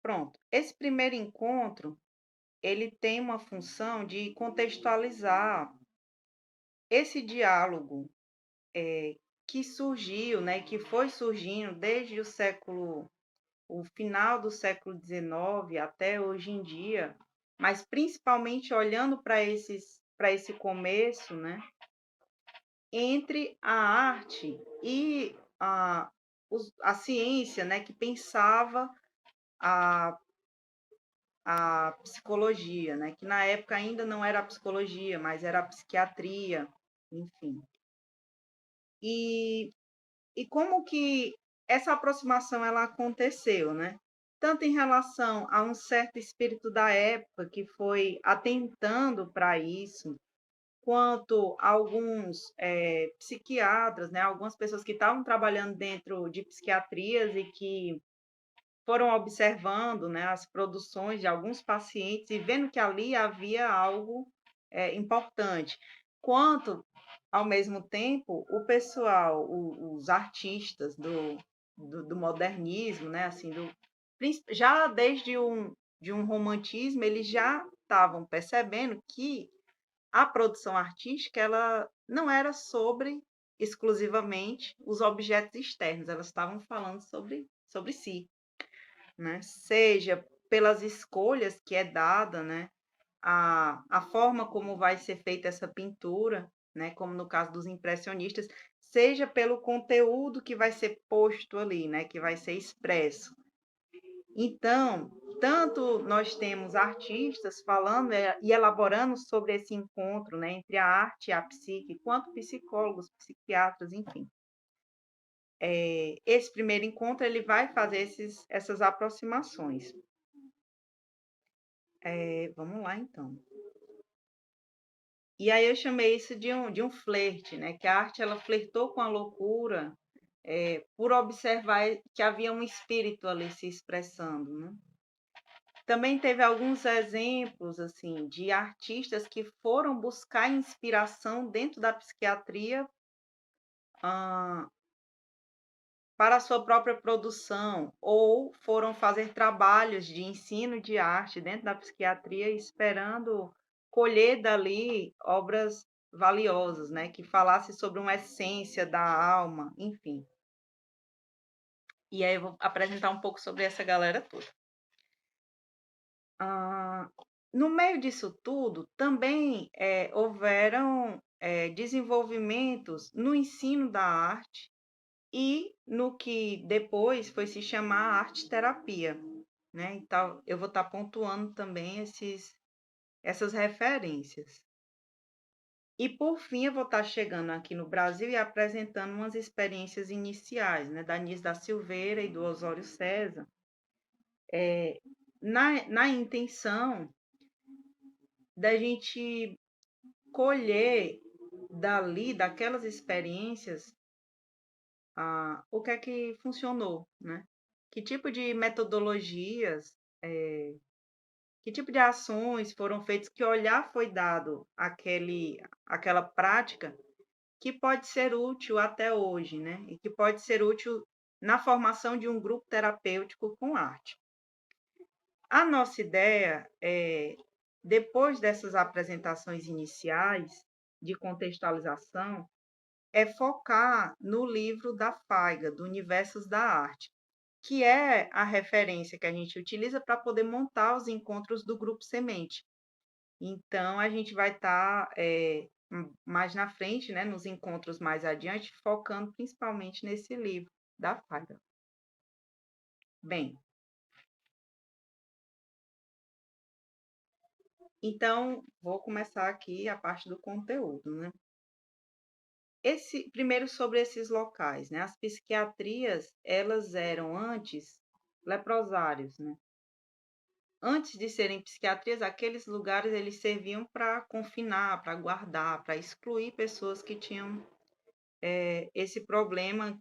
Pronto. Esse primeiro encontro, ele tem uma função de contextualizar esse diálogo, que surgiu, né, que foi surgindo desde o final do século XIX até hoje em dia, mas principalmente olhando para esse começo, né, entre a arte e a ciência, né, que pensava a, a psicologia, né, que na época ainda não era a psicologia, mas era a psiquiatria, enfim. E, e como que essa aproximação ela aconteceu, né? Tanto em relação a um certo espírito da época que foi atentando para isso, quanto alguns psiquiatras, né, algumas pessoas que estavam trabalhando dentro de psiquiatrias e que foram observando, né, as produções de alguns pacientes e vendo que ali havia algo importante. Quanto, ao mesmo tempo, o pessoal, os artistas do modernismo, né, assim, já desde de um romantismo, eles já estavam percebendo que a produção artística ela não era sobre exclusivamente os objetos externos, elas estavam falando sobre si, né? Seja pelas escolhas que é dada, né? A forma como vai ser feita essa pintura, né? Como no caso dos impressionistas, seja pelo conteúdo que vai ser posto ali, né? Que vai ser expresso. Então, tanto nós temos artistas falando e elaborando sobre esse encontro, né, entre a arte e a psique, quanto psicólogos, psiquiatras, enfim. Esse primeiro encontro ele vai fazer essas aproximações. Vamos lá, então. E aí eu chamei isso de um flerte, né? Que a arte ela flertou com a loucura por observar que havia um espírito ali se expressando, né? Também teve alguns exemplos assim de artistas que foram buscar inspiração dentro da psiquiatria ah, para a sua própria produção, ou foram fazer trabalhos de ensino de arte dentro da psiquiatria, esperando colher dali obras valiosas, né, que falasse sobre uma essência da alma, enfim. E aí eu vou apresentar um pouco sobre essa galera toda. Ah, no meio disso tudo, também houveram desenvolvimentos no ensino da arte e no que depois foi se chamar arte-terapia, né? Então, eu vou estar pontuando também essas referências. E, por fim, eu vou estar chegando aqui no Brasil e apresentando umas experiências iniciais, né? Da Anis da Silveira e do Osório César, na intenção da gente colher dali, daquelas experiências, o que é que funcionou, né? Que tipo de metodologias, que tipo de ações foram feitas, que olhar foi dado àquela prática que pode ser útil até hoje, né? E que pode ser útil na formação de um grupo terapêutico com arte. A nossa ideia é, depois dessas apresentações iniciais de contextualização, é focar no livro da Faiga, do Universos da Arte, que é a referência que a gente utiliza para poder montar os encontros do Grupo Semente. Então, a gente vai estar mais na frente, né, nos encontros mais adiante, focando principalmente nesse livro da Faiga. Bem, então, vou começar aqui a parte do conteúdo, né? Primeiro sobre esses locais, né? As psiquiatrias, elas eram antes leprosários, né? Antes de serem psiquiatrias, aqueles lugares eles serviam para confinar, para guardar, para excluir pessoas que tinham esse problema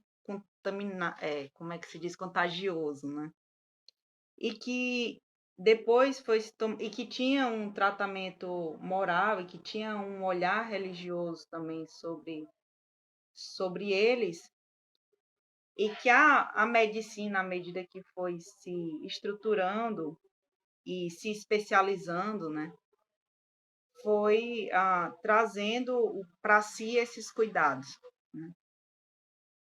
como é que se diz, contagioso, né? E que depois e que tinha um tratamento moral e que tinha um olhar religioso também sobre eles, e que a medicina, à medida que foi se estruturando e se especializando, né, foi trazendo para si esses cuidados, né.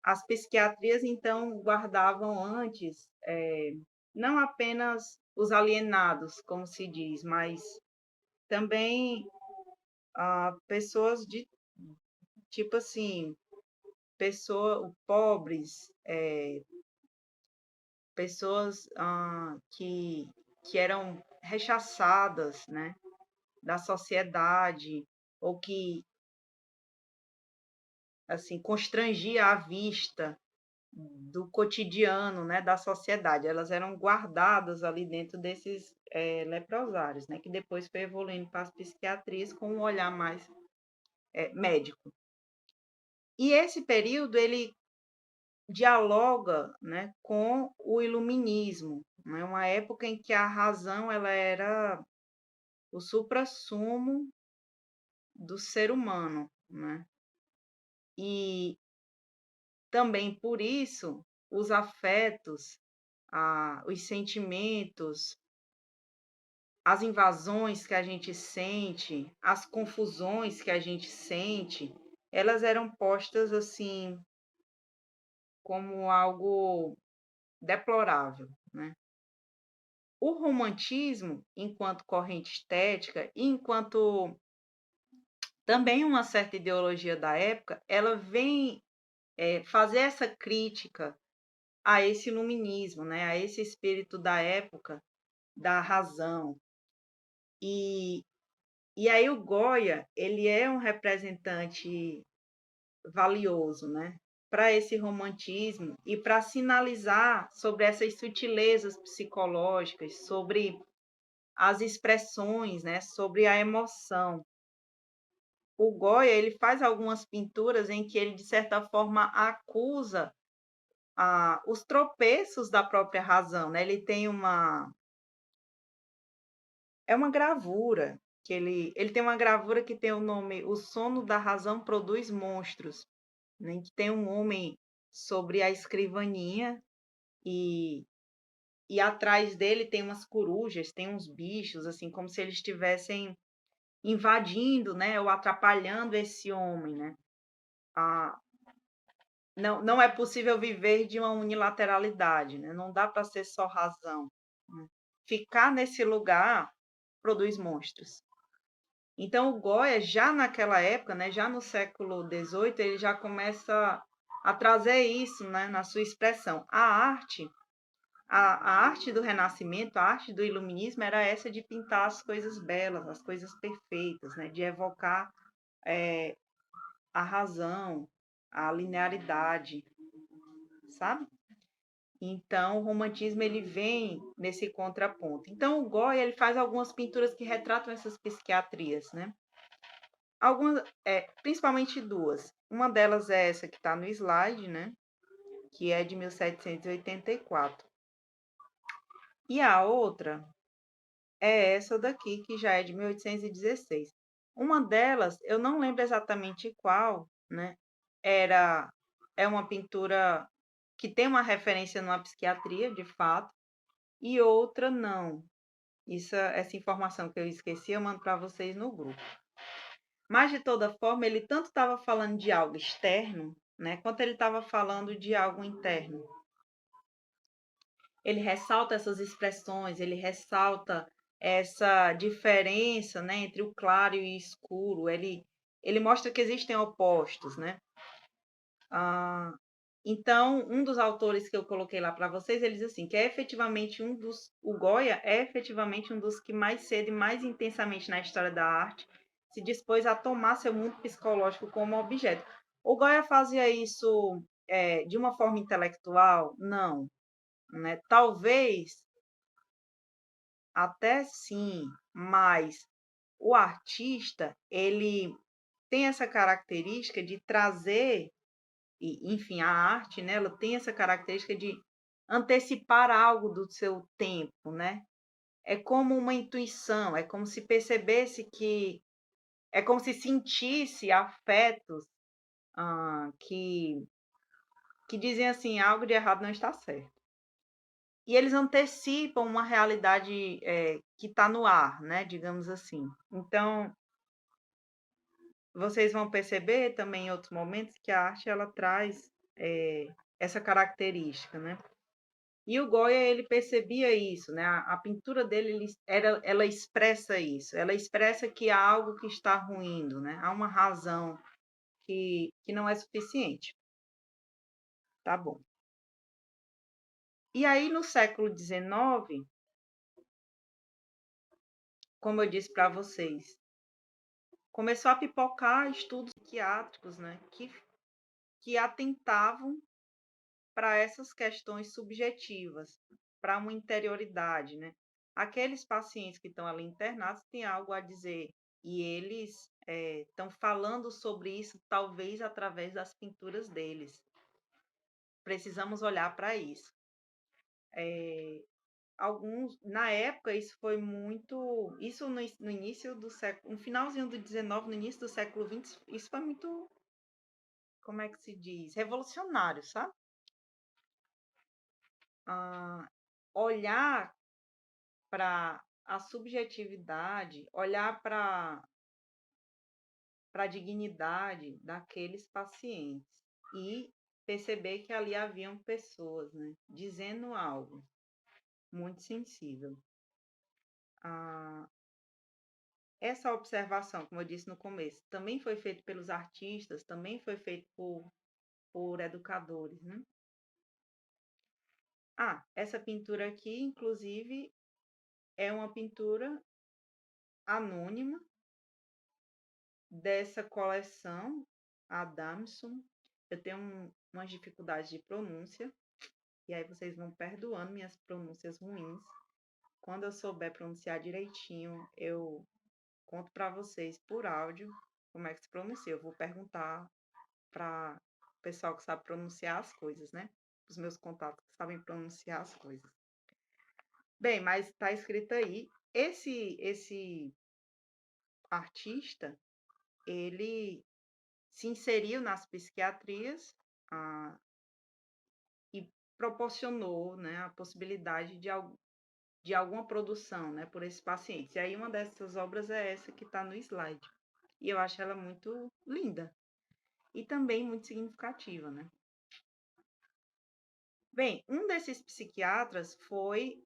As psiquiatrias, então, guardavam antes, não apenas os alienados, como se diz, mas também pessoas de, tipo assim, pobres, pessoas que eram rechaçadas, né, da sociedade, ou que, assim, constrangia a vista do cotidiano, né, da sociedade. Elas eram guardadas ali dentro desses leprosários, né, que depois foi evoluindo para as psiquiatrias com um olhar mais médico. E esse período ele dialoga, né, com o iluminismo, né, uma época em que a razão ela era o suprassumo do ser humano, né? E também por isso os afetos, os sentimentos, as invasões que a gente sente, as confusões que a gente sente, elas eram postas assim como algo deplorável, né? O romantismo, enquanto corrente estética, e enquanto também uma certa ideologia da época, ela vem fazer essa crítica a esse iluminismo, né? A esse espírito da época, da razão. E, e aí o Goya, ele é um representante valioso, né? Para esse romantismo e para sinalizar sobre essas sutilezas psicológicas, sobre as expressões, né? Sobre a emoção. O Goya, ele faz algumas pinturas em que ele, de certa forma, acusa os tropeços da própria razão, né? Ele tem uma gravura que ele tem uma gravura que tem o nome O Sono da Razão Produz Monstros, né? Que tem um homem sobre a escrivaninha e atrás dele tem umas corujas, tem uns bichos, assim, como se eles estivessem invadindo, né? Ou atrapalhando esse homem, né? Ah, não é possível viver de uma unilateralidade, né? Não dá para ser só razão, né? Ficar nesse lugar produz monstros. Então, o Goya, já naquela época, né, já no século XVIII, ele já começa a trazer isso, né, na sua expressão. A arte do Renascimento, a arte do Iluminismo era essa de pintar as coisas belas, as coisas perfeitas, né, de evocar a razão, a linearidade, sabe? Então, o romantismo ele vem nesse contraponto. Então, o Goya ele faz algumas pinturas que retratam essas psiquiatrias, né? Algumas, principalmente duas. Uma delas é essa que está no slide, né? Que é de 1784. E a outra é essa daqui, que já é de 1816. Uma delas, eu não lembro exatamente qual, né? É uma pintura que tem uma referência numa psiquiatria, de fato, e outra não. Essa informação que eu esqueci, eu mando para vocês no grupo. Mas, de toda forma, ele tanto estava falando de algo externo, né, quanto ele estava falando de algo interno. Ele ressalta essas expressões, ele ressalta essa diferença, né, entre o claro e o escuro. Ele mostra que existem opostos, né? Então, um dos autores que eu coloquei lá para vocês, ele diz assim, que é efetivamente o Goya é efetivamente um dos que mais cedo e mais intensamente na história da arte se dispôs a tomar seu mundo psicológico como objeto. O Goya fazia isso de uma forma intelectual? Não, né? Talvez até sim, mas o artista, ele tem essa característica de trazer e, enfim, a arte, né, ela tem essa característica de antecipar algo do seu tempo, né? É como uma intuição, é como se percebesse é como se sentisse afetos que que dizem assim, algo de errado não está certo. E eles antecipam uma realidade que está no ar, né? Digamos assim. Então, vocês vão perceber também em outros momentos que a arte ela traz essa característica, né? E o Goya ele percebia isso, né? A pintura dele ela expressa isso, ela expressa que há algo que está ruindo, né? Há uma razão que não é suficiente. Tá bom. E aí no século XIX, como eu disse para vocês, começou a pipocar estudos psiquiátricos, né? Que atentavam para essas questões subjetivas, para uma interioridade, né? Aqueles pacientes que estão ali internados têm algo a dizer e eles estão falando sobre isso, talvez através das pinturas deles. Precisamos olhar para isso. Na época, isso foi muito. Isso no início do século. No finalzinho do XIX, no início do século XX, isso foi muito. Como é que se diz? Revolucionário, sabe? Olhar para a subjetividade, olhar para a dignidade daqueles pacientes e perceber que ali haviam pessoas, né, dizendo algo muito sensível. Essa observação, como eu disse no começo, também foi feita pelos artistas, também foi feita por educadores, né? Essa pintura aqui, inclusive, é uma pintura anônima dessa coleção Adamson. Eu tenho umas dificuldades de pronúncia, e aí vocês vão perdoando minhas pronúncias ruins. Quando eu souber pronunciar direitinho, eu conto para vocês por áudio como é que se pronuncia. Eu vou perguntar para o pessoal que sabe pronunciar as coisas, né? Os meus contatos que sabem pronunciar as coisas. Bem, mas está escrito aí. Esse artista, ele se inseriu nas psiquiatrias e proporcionou, né, a possibilidade de alguma produção, né, por esses pacientes. E aí uma dessas obras é essa que está no slide. E eu acho ela muito linda e também muito significativa, né? Bem, um desses psiquiatras foi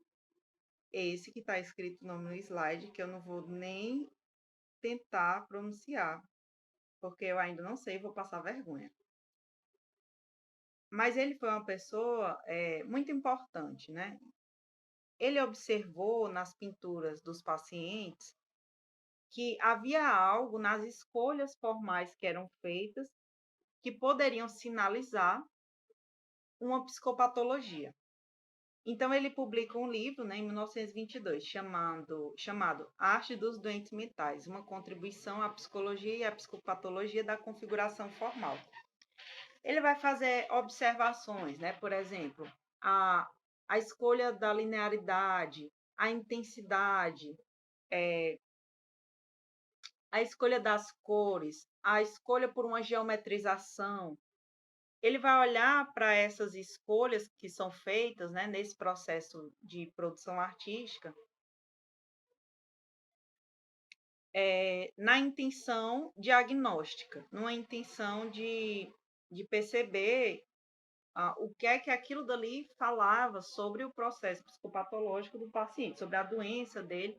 esse que está escrito o nome no slide, que eu não vou nem tentar pronunciar, porque eu ainda não sei, vou passar vergonha. Mas ele foi uma pessoa muito importante, né? Ele observou nas pinturas dos pacientes que havia algo nas escolhas formais que eram feitas que poderiam sinalizar uma psicopatologia. Então, ele publica um livro, né, em 1922, chamado Arte dos Doentes Mentais, uma contribuição à psicologia e à psicopatologia da configuração formal. Ele vai fazer observações, né, por exemplo, a escolha da linearidade, a intensidade, a escolha das cores, a escolha por uma geometrização. Ele vai olhar para essas escolhas que são feitas, né, nesse processo de produção artística, na intenção diagnóstica, numa intenção de perceber o que é que aquilo dali falava sobre o processo psicopatológico do paciente, sobre a doença dele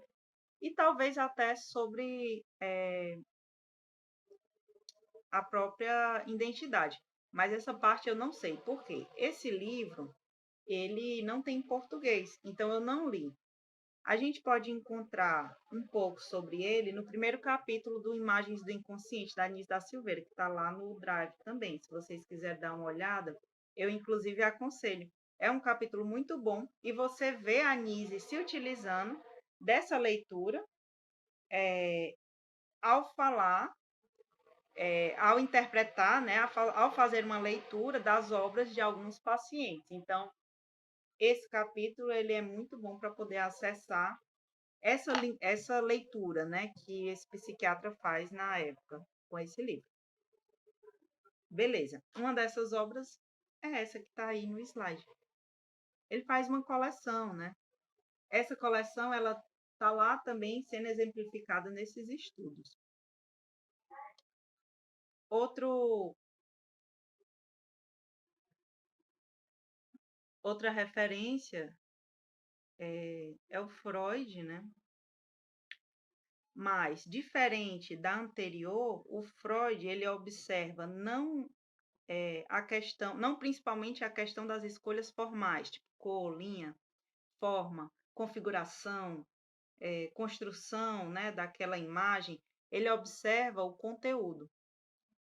e talvez até sobre a própria identidade. Mas essa parte eu não sei. Por quê? Esse livro, ele não tem em português, então eu não li. A gente pode encontrar um pouco sobre ele no primeiro capítulo do Imagens do Inconsciente, da Anis da Silveira, que está lá no Drive também. Se vocês quiserem dar uma olhada, eu inclusive aconselho. É um capítulo muito bom e você vê a Anise se utilizando dessa leitura ao falar, ao interpretar, né, ao fazer uma leitura das obras de alguns pacientes. Então, esse capítulo ele é muito bom para poder acessar essa leitura, né, que esse psiquiatra faz na época com esse livro. Beleza. Uma dessas obras é essa que está aí no slide. Ele faz uma coleção, né? Essa coleção, ela está lá também sendo exemplificada nesses estudos. Outra referência é o Freud, né? Mas, diferente da anterior, o Freud ele observa não a questão, não principalmente a questão das escolhas formais, tipo cor, linha, forma, configuração, construção, né, daquela imagem. Ele observa o conteúdo.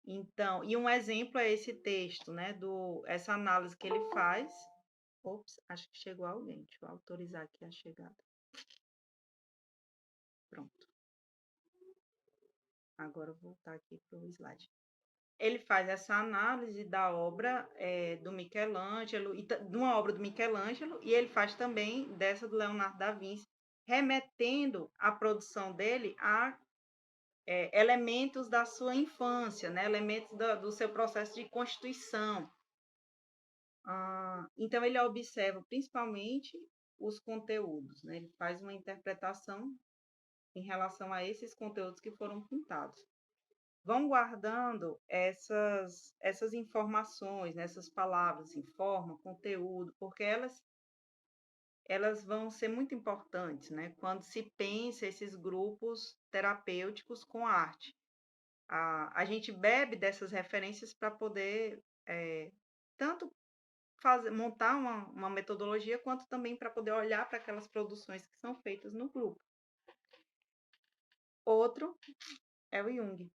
Então, e um exemplo é esse texto, né, essa análise que ele faz. Ops, acho que chegou alguém. Deixa eu autorizar aqui a chegada. Pronto. Agora eu vou voltar aqui para o slide. Ele faz essa análise da obra do Michelangelo, de uma obra do Michelangelo, e ele faz também dessa do Leonardo da Vinci, remetendo a produção dele a elementos da sua infância, né? Elementos do seu processo de constituição. Então, ele observa principalmente os conteúdos, né? Ele faz uma interpretação em relação a esses conteúdos que foram pintados. Vão guardando essas informações, né? Essas palavras, assim, forma, conteúdo, porque elas vão ser muito importantes, né? Quando se pensa esses grupos terapêuticos com arte. A gente bebe dessas referências para poder tanto montar uma metodologia, quanto também para poder olhar para aquelas produções que são feitas no grupo. Outro é o Jung.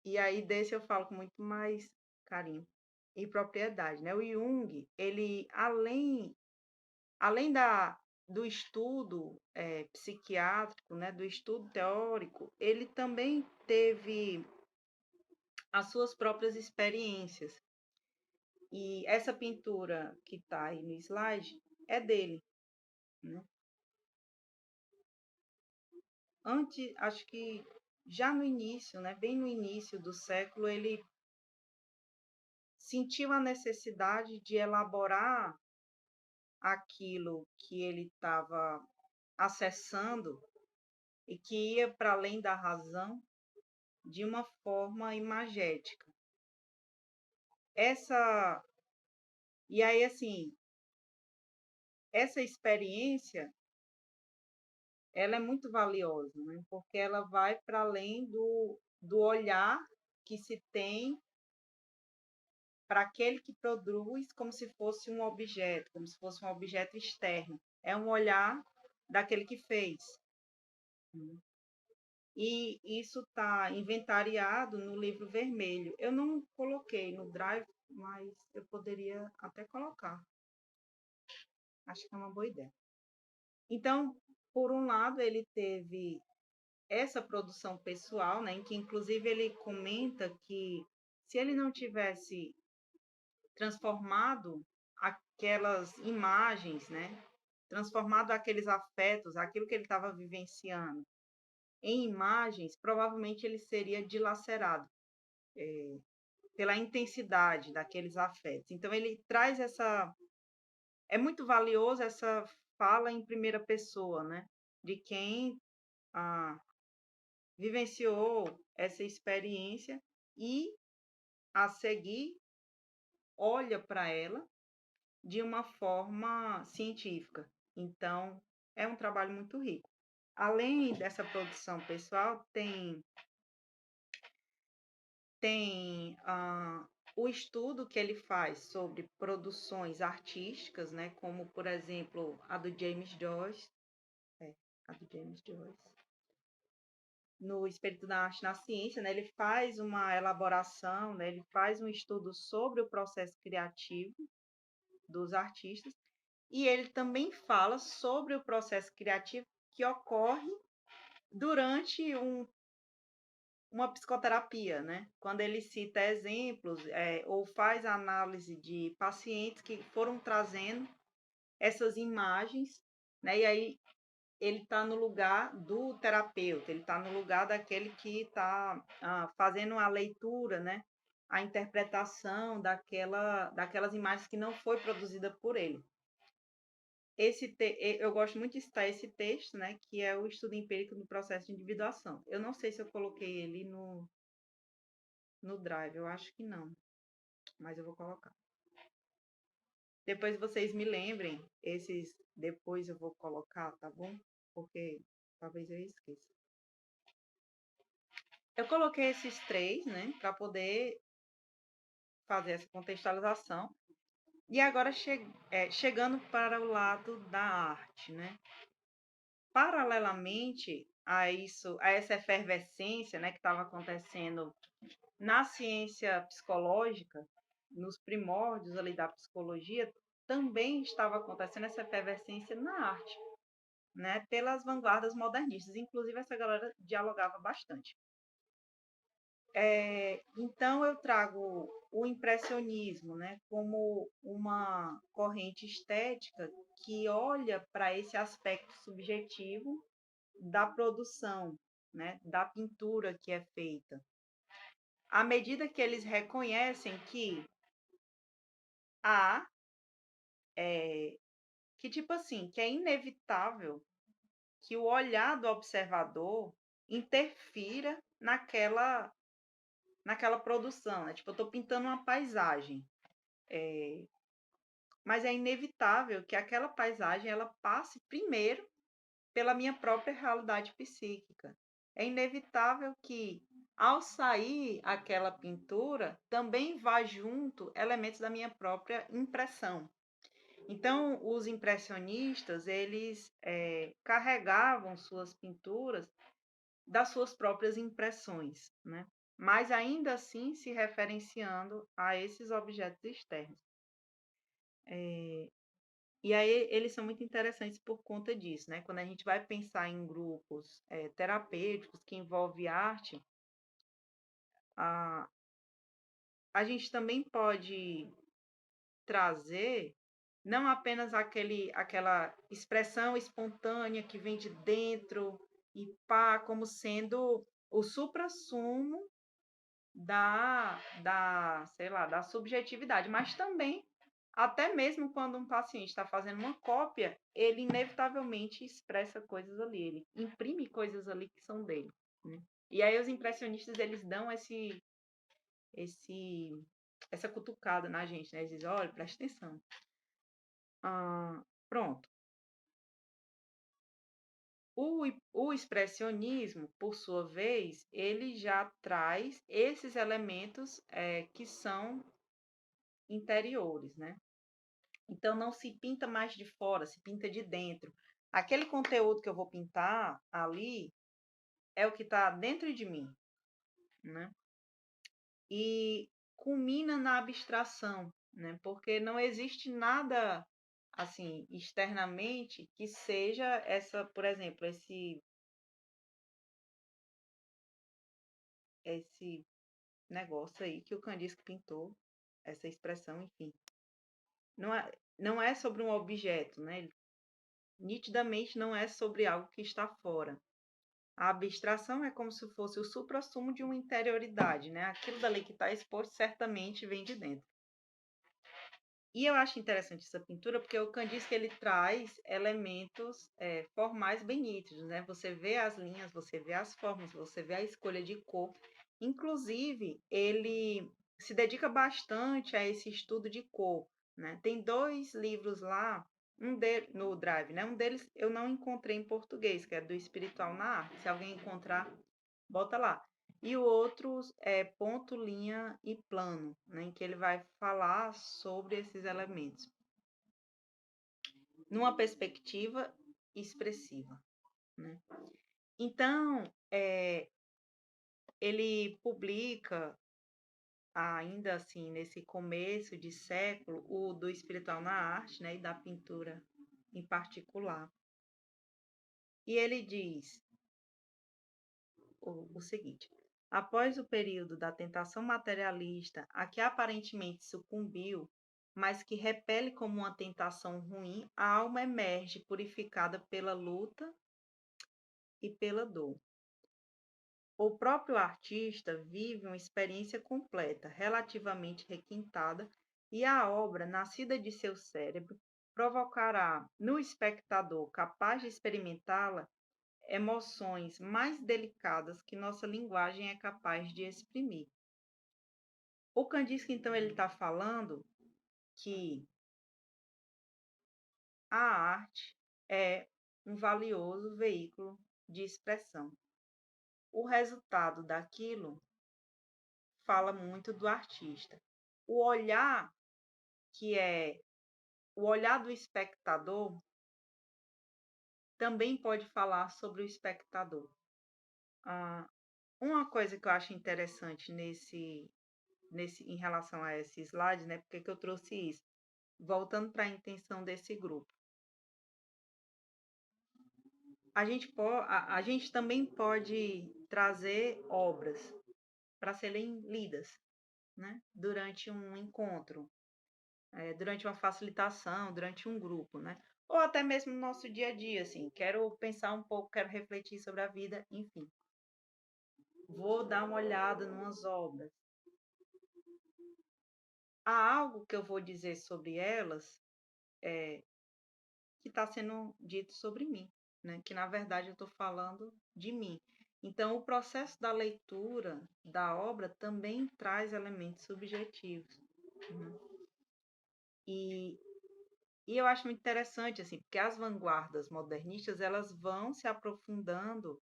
E aí desse eu falo com muito mais carinho e propriedade, né? O Jung, ele além do estudo psiquiátrico, né, do estudo teórico, ele também teve as suas próprias experiências. E essa pintura que está aí no slide é dele, né? Antes, acho que já no início, né, bem no início do século, ele sentiu a necessidade de elaborar aquilo que ele estava acessando e que ia para além da razão de uma forma imagética. E aí, assim, essa experiência, ela é muito valiosa, né? Porque ela vai para além do olhar que se tem para aquele que produz como se fosse um objeto, como se fosse um objeto externo. É um olhar daquele que fez. E isso está inventariado no livro vermelho. Eu não coloquei no Drive, mas eu poderia até colocar. Acho que é uma boa ideia. Então, por um lado, ele teve essa produção pessoal, né, em que inclusive ele comenta que se ele não tivesse transformado aquelas imagens, né, transformado aqueles afetos, aquilo que ele estava vivenciando, em imagens, provavelmente ele seria dilacerado pela intensidade daqueles afetos. Então, ele traz essa. É muito valioso essa fala em primeira pessoa, né? De quem vivenciou essa experiência e, a seguir, olha para ela de uma forma científica. Então, é um trabalho muito rico. Além dessa produção pessoal, tem o estudo que ele faz sobre produções artísticas, né, como, por exemplo, a do James Joyce, no Espírito da Arte na Ciência, né, ele faz uma elaboração, né, ele faz um estudo sobre o processo criativo dos artistas, e ele também fala sobre o processo criativo que ocorre durante uma psicoterapia, né? Quando ele cita exemplos ou faz análise de pacientes que foram trazendo essas imagens, né? E aí ele está no lugar do terapeuta, ele está no lugar daquele que está fazendo a leitura, né? a interpretação daquelas imagens que não foi produzida por ele. Eu gosto muito de citar esse texto, né, que é o estudo empírico no processo de individuação. Eu não sei se eu coloquei ele no Drive, eu acho que não, mas eu vou colocar. Depois vocês me lembrem, depois eu vou colocar, tá bom? Porque talvez eu esqueça. Eu coloquei esses três, né, para poder fazer essa contextualização. E agora chegando para o lado da arte, né? Paralelamente a isso, a essa efervescência, né, que estava acontecendo na ciência psicológica, nos primórdios ali da psicologia, também estava acontecendo essa efervescência na arte, né, pelas vanguardas modernistas. Inclusive, essa galera dialogava bastante. Então, eu trago o impressionismo, né, como uma corrente estética que olha para esse aspecto subjetivo da produção, né, da pintura que é feita. À medida que eles reconhecem há, que tipo assim, que é inevitável que o olhar do observador interfira naquela produção, né? Tipo, eu estou pintando uma paisagem, mas é inevitável que aquela paisagem ela passe primeiro pela minha própria realidade psíquica. É inevitável que, ao sair aquela pintura, também vá junto elementos da minha própria impressão. Então, os impressionistas, eles carregavam suas pinturas das suas próprias impressões, né? Mas ainda assim se referenciando a esses objetos externos. E aí eles são muito interessantes por conta disso, né? Quando a gente vai pensar em grupos terapêuticos que envolvem arte, a, a gente também pode trazer não apenas aquela expressão espontânea que vem de dentro e pá, como sendo o suprassumo sei lá, da subjetividade, mas também, até mesmo quando um paciente está fazendo uma cópia, ele inevitavelmente expressa coisas ali, ele imprime coisas ali que são dele, né? E aí os impressionistas, eles dão essa cutucada na gente, né? Eles dizem, olha, presta atenção. Pronto. O expressionismo, por sua vez, ele já traz esses elementos que são interiores, né? Então não se pinta mais de fora, se pinta de dentro. Aquele conteúdo que eu vou pintar ali é o que está dentro de mim, né? E culmina na abstração, né? Porque não existe nada assim externamente que seja por exemplo, esse negócio aí que o Kandinsky pintou, essa expressão, enfim. Não é sobre um objeto, né? Nitidamente não é sobre algo que está fora. A abstração é como se fosse o suprassumo de uma interioridade, né? Aquilo dali que está exposto certamente vem de dentro. E eu acho interessante essa pintura porque o Kandinsky ele traz elementos formais bem nítidos, né? Você vê as linhas, você vê as formas, você vê a escolha de cor. Inclusive, ele se dedica bastante a esse estudo de cor, né? Tem 2 livros lá, no Drive, né? Um deles eu não encontrei em português, que é do Espiritual na Arte. Se alguém encontrar, bota lá. E o outro é ponto, linha e plano, né, em que ele vai falar sobre esses elementos numa perspectiva expressiva, né? Então, ele publica, ainda assim, nesse começo de século, o do espiritual na arte, né, e da pintura em particular. E ele diz o seguinte: após o período da tentação materialista a que aparentemente sucumbiu, mas que repele como uma tentação ruim, a alma emerge purificada pela luta e pela dor. O próprio artista vive uma experiência completa, relativamente requintada, e a obra, nascida de seu cérebro, provocará no espectador capaz de experimentá-la emoções mais delicadas que nossa linguagem é capaz de exprimir. O Kandinsky, então, ele está falando que a arte é um valioso veículo de expressão. O resultado daquilo fala muito do artista. O olhar, que é o olhar do espectador, também pode falar sobre o espectador. Ah, uma coisa que eu acho interessante em relação a esse slide, né? Porque que eu trouxe isso? Voltando para a intenção desse grupo. A gente também pode trazer obras para serem lidas, né? Durante um encontro, durante uma facilitação, durante um grupo, né? Ou até mesmo no nosso dia a dia, assim, quero pensar um pouco, quero refletir sobre a vida, enfim. Vou dar uma olhada em umas obras. Há algo que eu vou dizer sobre elas que está sendo dito sobre mim, né? Que na verdade eu estou falando de mim. Então, o processo da leitura da obra também traz elementos subjetivos, né? E, e eu acho muito interessante, assim, porque as vanguardas modernistas elas vão se aprofundando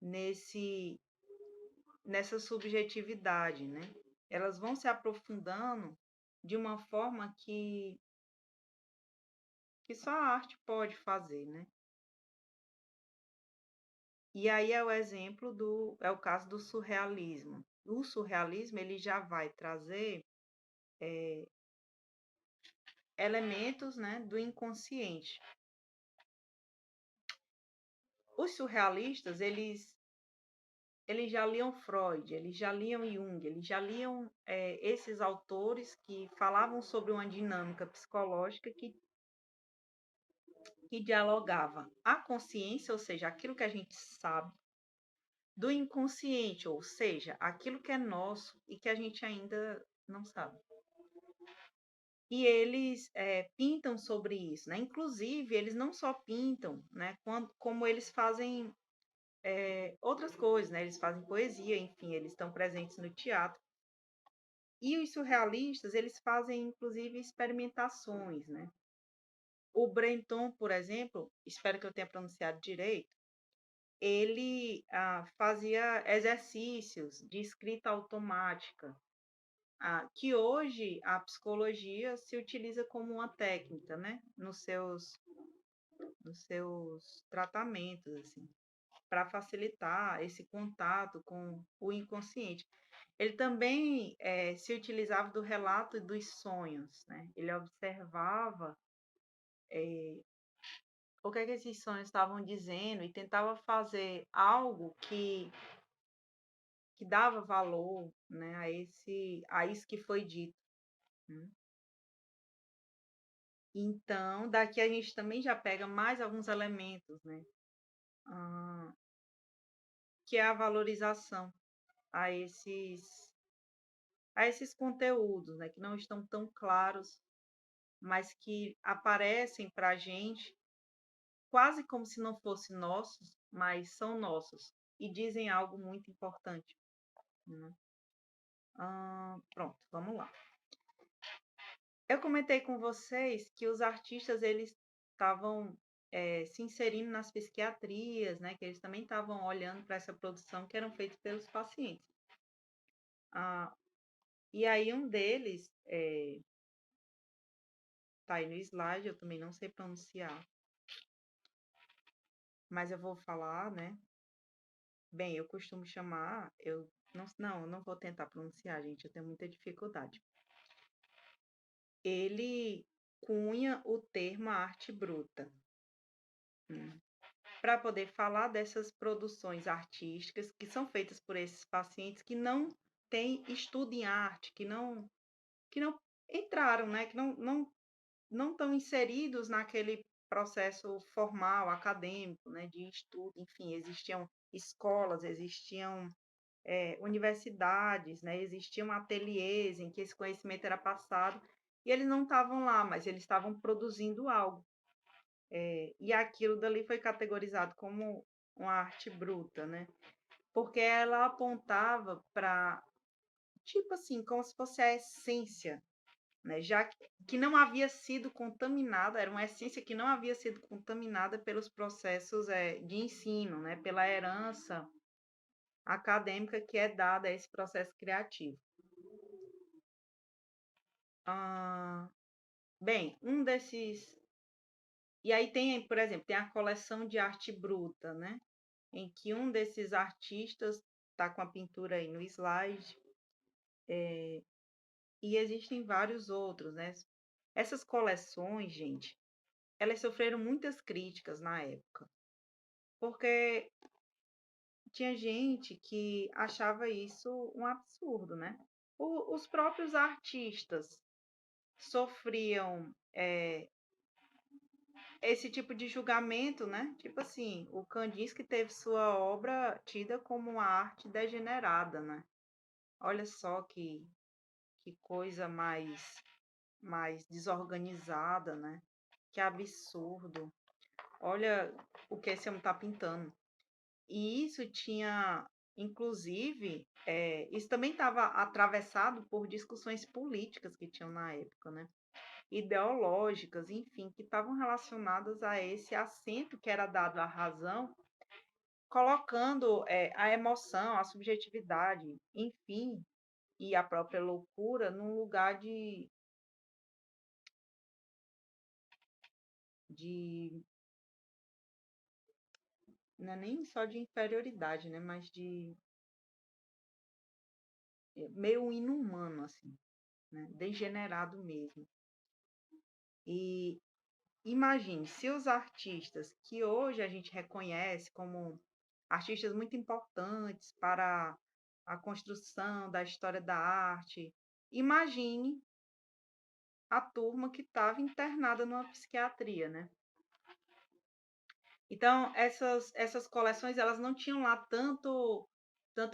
nesse nessa subjetividade, né? Elas vão se aprofundando de uma forma que só a arte pode fazer, né? E aí é o caso do surrealismo. O surrealismo ele já vai trazer elementos, né, do inconsciente. Os surrealistas, eles já liam Freud, eles já liam Jung, eles já liam esses autores que falavam sobre uma dinâmica psicológica que dialogava a consciência, ou seja, aquilo que a gente sabe, do inconsciente, ou seja, aquilo que é nosso e que a gente ainda não sabe. E eles pintam sobre isso, né? Inclusive, eles não só pintam, né? Como eles fazem outras coisas, né? Eles fazem poesia, enfim, eles estão presentes no teatro. E os surrealistas, eles fazem, inclusive, experimentações, né? O Breton, por exemplo, espero que eu tenha pronunciado direito, ele fazia exercícios de escrita automática, que hoje a psicologia se utiliza como uma técnica, né? Nos seus tratamentos, assim, para facilitar esse contato com o inconsciente. Ele também se utilizava do relato dos sonhos, né? Ele observava o que é que esses sonhos estavam dizendo e tentava fazer algo que dava valor, né, a isso que foi dito, né? Então, daqui a gente também já pega mais alguns elementos, né? Ah, que é a valorização a esses conteúdos, né, que não estão tão claros, mas que aparecem para a gente quase como se não fossem nossos, mas são nossos e dizem algo muito importante, né? Pronto, vamos lá. Eu comentei com vocês que os artistas eles estavam se inserindo nas psiquiatrias, né? Que eles também estavam olhando para essa produção que eram feitas pelos pacientes. Ah, e aí um deles tá aí no slide, eu também não sei pronunciar, mas eu vou falar, né? Bem, eu costumo chamar, eu não vou tentar pronunciar, gente, eu tenho muita dificuldade. Ele cunha o termo arte bruta, para poder falar dessas produções artísticas que são feitas por esses pacientes que não têm estudo em arte, que não entraram, né? Que não estão inseridos processo formal, acadêmico, né, de estudo, enfim, existiam escolas, existiam universidades, né, existiam ateliês em que esse conhecimento era passado, e eles não estavam lá, mas eles estavam produzindo algo. E aquilo dali foi categorizado como uma arte bruta, né? Porque ela apontava para, tipo assim, como se fosse a essência, né? Já que não havia sido contaminada, era uma essência que não havia sido contaminada pelos processos de ensino, né? Pela herança acadêmica que é dada a esse processo criativo. Ah, bem, um desses. E aí tem, por exemplo, tem a coleção de arte bruta, né? Em que um desses artistas está com a pintura aí no slide, e existem vários outros, né? Essas coleções, gente, elas sofreram muitas críticas na época, porque tinha gente que achava isso um absurdo, né? Os próprios artistas sofriam esse tipo de julgamento, né? Tipo assim, o Kandinsky teve sua obra tida como uma arte degenerada, né? Olha só que coisa mais desorganizada, né? Que absurdo. Olha o que esse homem está pintando. E isso tinha, inclusive, isso também estava atravessado por discussões políticas que tinham na época, né? Ideológicas, enfim, que estavam relacionadas a esse acento que era dado à razão, colocando a emoção, a subjetividade, enfim, e a própria loucura num lugar de não é nem só de inferioridade, né, mas de meio inumano, assim, né, degenerado mesmo. E imagine, se os artistas que hoje a gente reconhece como artistas muito importantes para a construção da história da arte, imagine a turma que estava internada numa psiquiatria, né? Então, essas coleções, elas não tinham lá tanto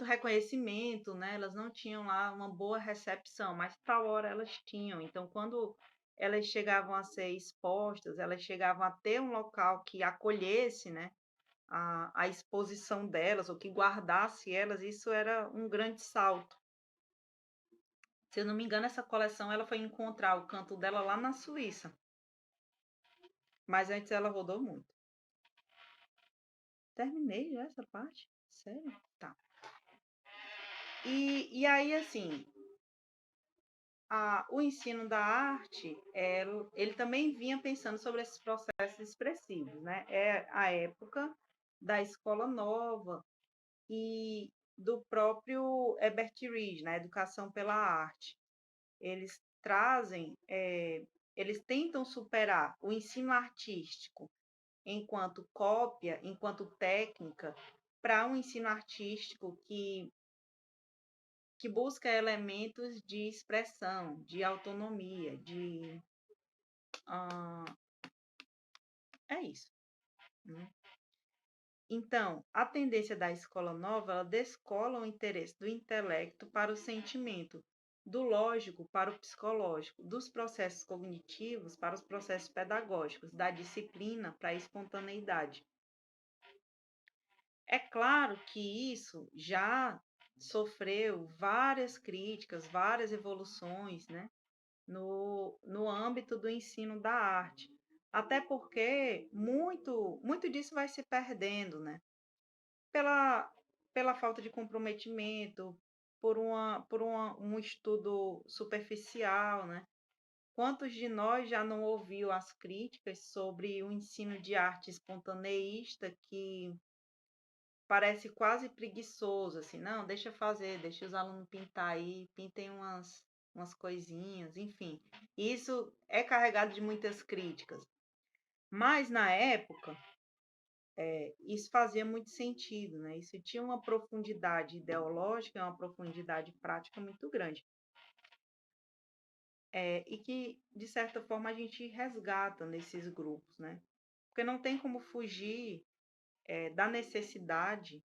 reconhecimento, né? Elas não tinham lá uma boa recepção, mas tal hora elas tinham. Então, quando elas chegavam a ser expostas, elas chegavam a ter um local que acolhesse, né? A exposição delas, ou que guardasse elas, isso era um grande salto. Se eu não me engano, essa coleção ela foi encontrar o canto dela lá na Suíça. Mas antes ela rodou muito. Terminei já essa parte? Sério? Tá. E aí, assim, o ensino da arte, ele também vinha pensando sobre esses processos expressivos, né? É a época da escola nova e do próprio Herbert Reed, na Educação pela Arte. Eles trazem, eles tentam superar o ensino artístico enquanto cópia, enquanto técnica, para um ensino artístico que busca elementos de expressão, de autonomia, de. Ah, é isso. Né? Então, a tendência da escola nova, ela descola o interesse do intelecto para o sentimento, do lógico para o psicológico, dos processos cognitivos para os processos pedagógicos, da disciplina para a espontaneidade. É claro que isso já sofreu várias críticas, várias evoluções, né, no âmbito do ensino da arte. Até porque muito disso vai se perdendo, né? Pela, pela falta de comprometimento, um estudo superficial, né? Quantos de nós já não ouviu as críticas sobre o ensino de arte espontaneísta que parece quase preguiçoso, assim, não, deixa fazer, deixa os alunos pintar aí, pintem umas coisinhas, enfim. Isso é carregado de muitas críticas. Mas na época, isso fazia muito sentido, né? Isso tinha uma profundidade ideológica, uma profundidade prática muito grande. E que, de certa forma, a gente resgata nesses grupos, né? Porque não tem como fugir da necessidade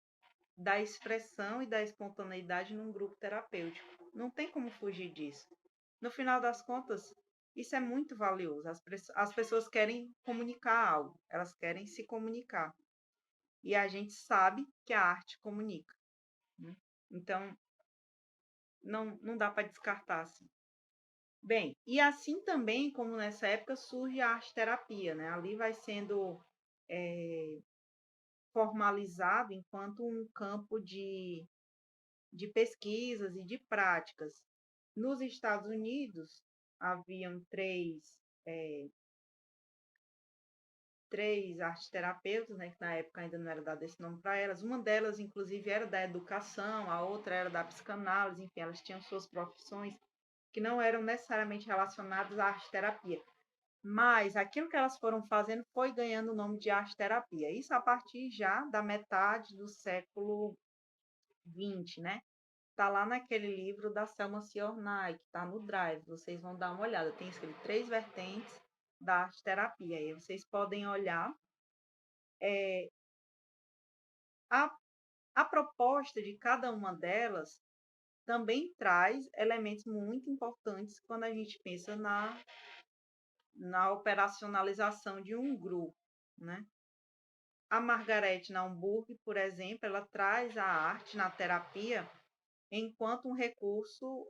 da expressão e da espontaneidade num grupo terapêutico. Não tem como fugir disso. No final das contas, isso é muito valioso. As pessoas querem comunicar algo, elas querem se comunicar. E a gente sabe que a arte comunica, né? Então, não dá para descartar assim. Bem, e assim também como nessa época surge a arte-terapia, né? Ali vai sendo formalizado enquanto um campo de pesquisas e de práticas. Nos Estados Unidos, haviam três arteterapeutas, né, que na época ainda não era dado esse nome para elas. Uma delas, inclusive, era da educação, a outra era da psicanálise, enfim, elas tinham suas profissões que não eram necessariamente relacionadas à arteterapia. Mas aquilo que elas foram fazendo foi ganhando o nome de arteterapia. Isso a partir já da metade do século XX, né? Tá lá naquele livro da Selma Ciornai, que está no Drive. Vocês vão dar uma olhada. Tem escrito 3 vertentes da arte-terapia. Aí vocês podem olhar. A, a proposta de cada uma delas também traz elementos muito importantes quando a gente pensa na operacionalização de um grupo, né? A Margaret Naumburg, por exemplo, ela traz a arte na terapia enquanto um recurso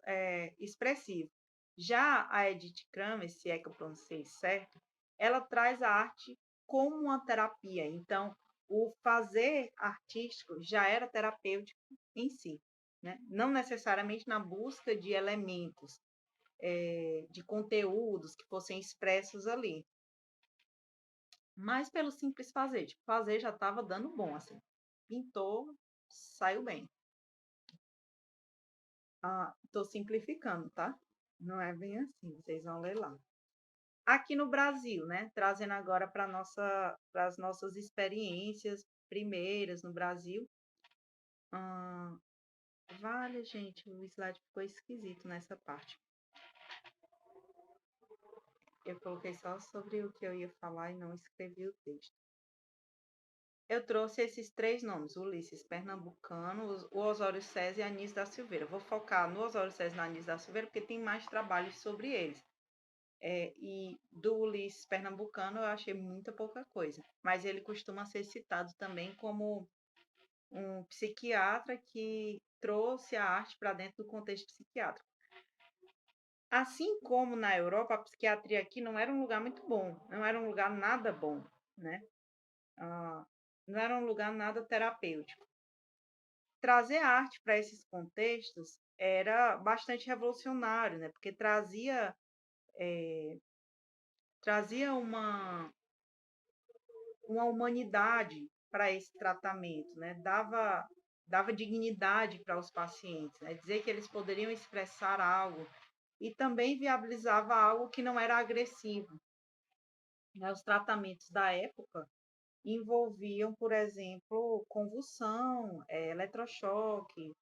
expressivo. Já a Edith Kramer, se é que eu pronunciei certo, ela traz a arte como uma terapia. Então, o fazer artístico já era terapêutico em si, né? Não necessariamente na busca de elementos, de conteúdos que fossem expressos ali, mas pelo simples fazer. Tipo, fazer já estava dando bom, assim. Pintou, saiu bem. Estou simplificando, tá? Não é bem assim, vocês vão ler lá. Aqui no Brasil, né? Trazendo agora para as nossas experiências primeiras no Brasil. Vale, gente, o slide ficou esquisito nessa parte. Eu coloquei só sobre o que eu ia falar e não escrevi o texto. Eu trouxe esses 3 nomes, Ulisses Pernambucano, o Osório César e a Anísio da Silveira. Vou focar no Osório César e na Anísio da Silveira porque tem mais trabalhos sobre eles. E do Ulisses Pernambucano eu achei muita pouca coisa, mas ele costuma ser citado também como um psiquiatra que trouxe a arte para dentro do contexto psiquiátrico. Assim como na Europa, a psiquiatria aqui não era um lugar muito bom, não era um lugar nada bom, né? Não era um lugar nada terapêutico. Trazer a arte para esses contextos era bastante revolucionário, né? Porque trazia uma humanidade para esse tratamento, né? Dava dignidade para os pacientes, né? Dizer que eles poderiam expressar algo e também viabilizava algo que não era agressivo, né? Os tratamentos da época envolviam, por exemplo, convulsão, eletrochoque,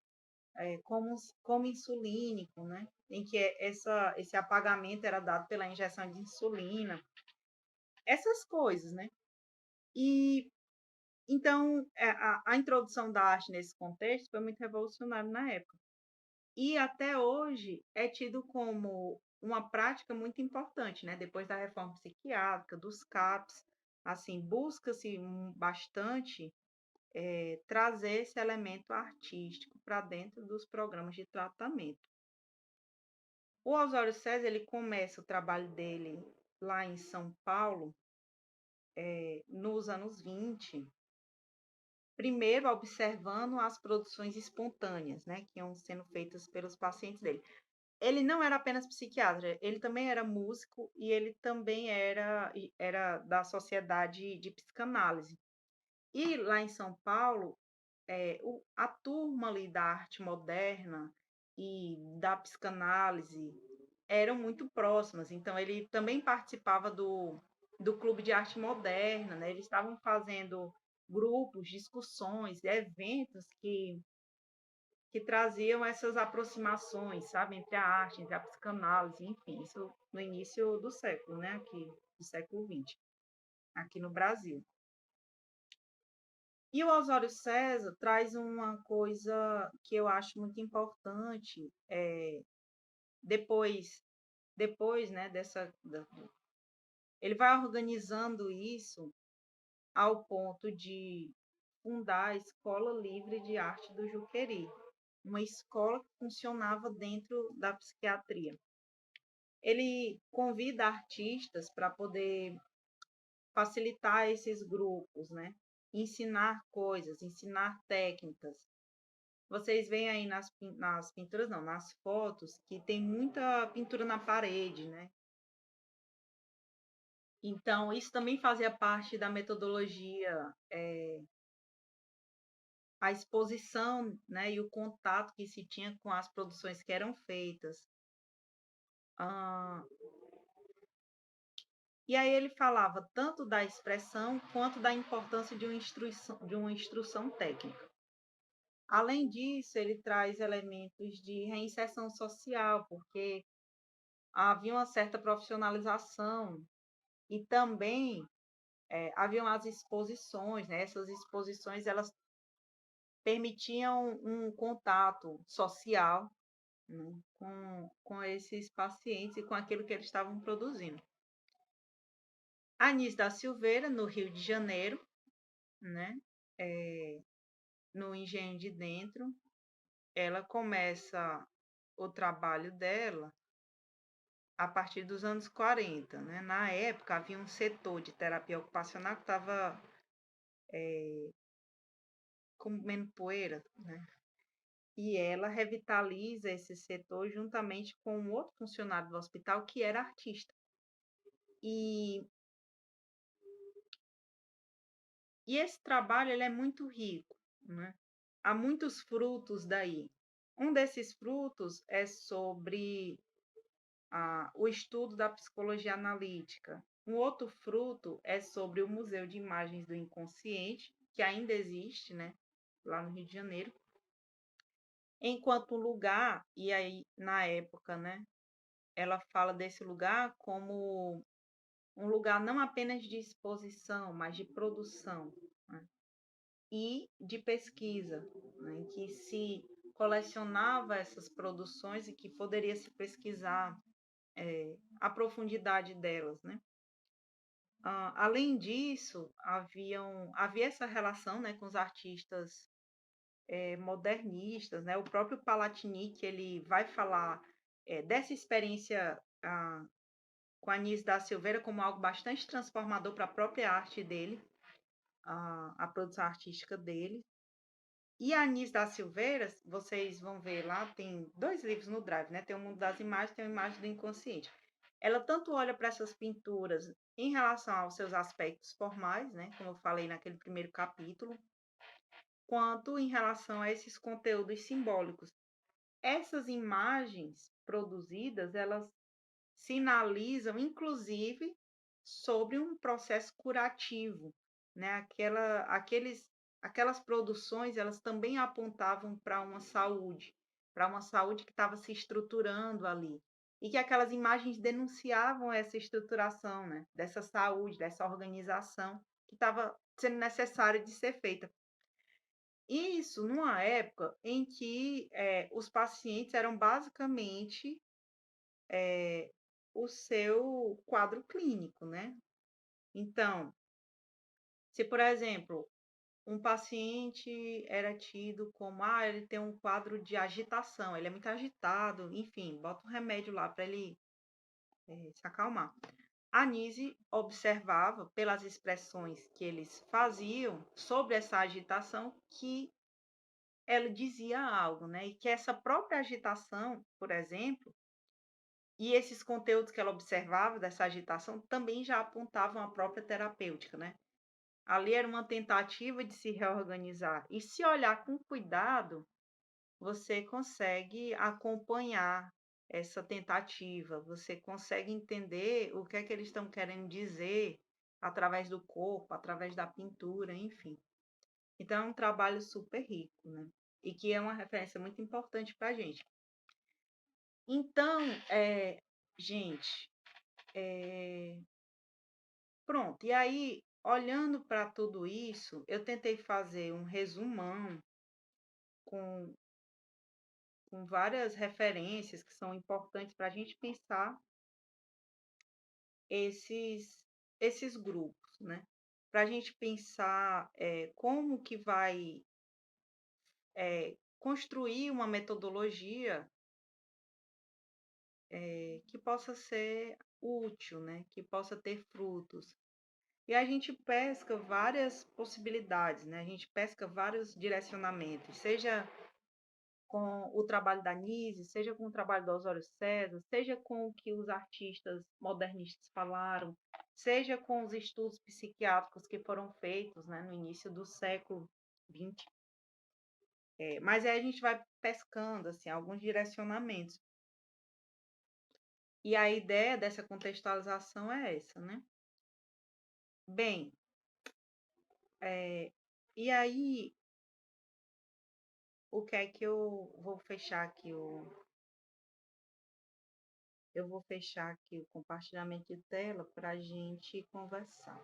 como insulínico, né? Em que esse apagamento era dado pela injeção de insulina, essas coisas, né? E então, a introdução da arte nesse contexto foi muito revolucionária na época. E até hoje é tido como uma prática muito importante, né? Depois da reforma psiquiátrica, dos CAPs, assim, busca-se bastante trazer esse elemento artístico para dentro dos programas de tratamento. O Osório César, ele começa o trabalho dele lá em São Paulo, nos anos 20, primeiro observando as produções espontâneas, né, que iam sendo feitas pelos pacientes dele. Ele não era apenas psiquiatra, ele também era músico e ele também era da Sociedade de Psicanálise. E lá em São Paulo, a turma ali da arte moderna e da psicanálise eram muito próximas, então ele também participava do Clube de Arte Moderna, né? Eles estavam fazendo grupos, discussões, eventos que traziam essas aproximações, sabe, entre a arte, entre a psicanálise, enfim, isso no início do século, né, aqui, do século XX. aqui no Brasil. E o Osório César traz uma coisa que eu acho muito importante, depois, né, ele vai organizando isso ao ponto de fundar a Escola Livre de Arte do Juqueri, uma escola que funcionava dentro da psiquiatria. Ele convida artistas para poder facilitar esses grupos, né? Ensinar coisas, ensinar técnicas. Vocês veem aí nas pinturas, não, nas fotos, que tem muita pintura na parede, né? Então, isso também fazia parte da metodologia, a exposição, né, e o contato que se tinha com as produções que eram feitas. Ah, e aí ele falava tanto da expressão quanto da importância de uma instrução técnica. Além disso, ele traz elementos de reinserção social, porque havia uma certa profissionalização e também haviam as exposições, né? Essas exposições elas permitiam um contato social, né, com esses pacientes e com aquilo que eles estavam produzindo. Anis da Silveira, no Rio de Janeiro, né, no Engenho de Dentro, ela começa o trabalho dela a partir dos anos 40, né? Na época, havia um setor de terapia ocupacional que estava comendo poeira, né? E ela revitaliza esse setor juntamente com um outro funcionário do hospital que era artista. E, e esse trabalho ele é muito rico, né? Há muitos frutos daí. Um desses frutos é sobre o estudo da psicologia analítica. Um outro fruto é sobre o Museu de Imagens do Inconsciente, que ainda existe, né, lá no Rio de Janeiro, enquanto lugar, e aí na época, né, ela fala desse lugar como um lugar não apenas de exposição, mas de produção, né, e de pesquisa, né, em que se colecionava essas produções e que poderia se pesquisar a profundidade delas, né? Além disso, havia essa relação, né, com os artistas modernistas, né? O próprio Palatinic ele vai falar dessa experiência com a Anis da Silveira como algo bastante transformador para a própria arte dele, a produção artística dele. E a Anis da Silveira, vocês vão ver lá, tem 2 livros no Drive, né? Tem o Mundo das Imagens, tem o Imagem do Inconsciente. Ela tanto olha para essas pinturas em relação aos seus aspectos formais, né, como eu falei naquele primeiro capítulo, quanto em relação a esses conteúdos simbólicos. Essas imagens produzidas, elas sinalizam, inclusive, sobre um processo curativo, né? Aquelas produções, elas também apontavam para uma saúde que estava se estruturando ali. E que aquelas imagens denunciavam essa estruturação, né? Dessa saúde, dessa organização que estava sendo necessária de ser feita. Isso numa época em que os pacientes eram basicamente o seu quadro clínico, né? Então, se, por exemplo, um paciente era tido como, ele tem um quadro de agitação, ele é muito agitado, enfim, bota um remédio lá para ele se acalmar. A Nise observava, pelas expressões que eles faziam sobre essa agitação, que ela dizia algo, né? E que essa própria agitação, por exemplo, e esses conteúdos que ela observava dessa agitação também já apontavam a própria terapêutica, né? Ali era uma tentativa de se reorganizar. E se olhar com cuidado, você consegue acompanhar essa tentativa, você consegue entender o que é que eles estão querendo dizer através do corpo, através da pintura, enfim. Então, é um trabalho super rico, né? E que é uma referência muito importante para a gente. Então, gente, pronto. E aí, olhando para tudo isso, eu tentei fazer um resumão com, com várias referências que são importantes para a gente pensar esses, esses grupos, né? Para a gente pensar como que vai construir uma metodologia que possa ser útil, né? Que possa ter frutos. E a gente pesca várias possibilidades, né? A gente pesca vários direcionamentos, seja com o trabalho da Nise, seja com o trabalho do Osório César, seja com o que os artistas modernistas falaram, seja com os estudos psiquiátricos que foram feitos, né, no início do século XX. Mas aí a gente vai pescando assim, alguns direcionamentos. E a ideia dessa contextualização é essa, né? Bem, e aí o que é que eu vou fechar aqui eu vou fechar aqui o compartilhamento de tela para a gente conversar.